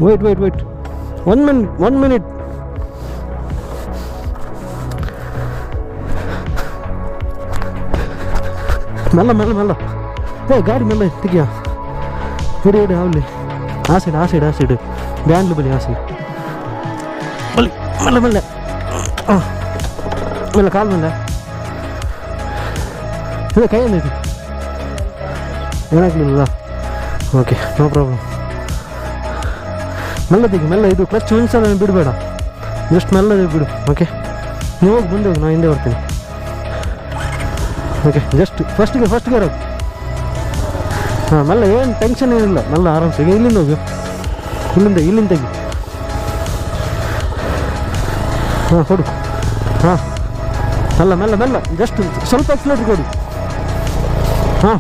wait 1 minute ಮೆಲ್ಲ ಗಾಡಿ ಮೆಲ್ಲ ತೆಗಿಯ ಹಿಡಿ ಅವಲ್ಲಿ ಆ ಸೈಡ್ ಬ್ಯಾಂಡ್ಲು ಬಲಿ ಆ ಸೈಡ್ ಬಲಿ ಮೆಲ್ಲ ಕಾಲು ಮೇಲೆ ಇಲ್ಲ ಕೈಯಲ್ಲಿ ಇದೆ ಏನಾಗಲಿಲ್ಲ ಓಕೆ ನೋ ಪ್ರಾಬ್ಲಮ್ ಮೆಲ್ಲ ಇದು ಕ್ಲಚ್ ಒಂದ್ಸಲ ಬಿಡಬೇಡ ಜಸ್ಟ್ ಮೆಲ್ಲದೆ ಬಿಡು ಓಕೆ ನೀವು ಹೋಗಿ ಮುಂದೆ ಹೋಗಿ ನಾನು ಹಿಂದೆ ಬರ್ತೀನಿ ಓಕೆ ಜಸ್ಟ್ ಫಸ್ಟ್ ಗೇರ್ ಹೋಗಿ ಹಾಂ ಮೆಲ್ಲ ಏನು ಟೆನ್ಷನ್ ಏನಿಲ್ಲ ಮೆಲ್ಲ ಆರಾಮ್ಸೆ ಇಲ್ಲಿಂದ ಹೋಗಿ ಇಲ್ಲಿಂದ ತೆಗಿ ಹಾಂ ಕೊಡು ಹಾಂ ಮೆಲ್ಲ ಜಸ್ಟ್ ಸ್ವಲ್ಪ ಎಕ್ಸ್ಲೇಟರ್ ಕೊಡು ಹಾಂ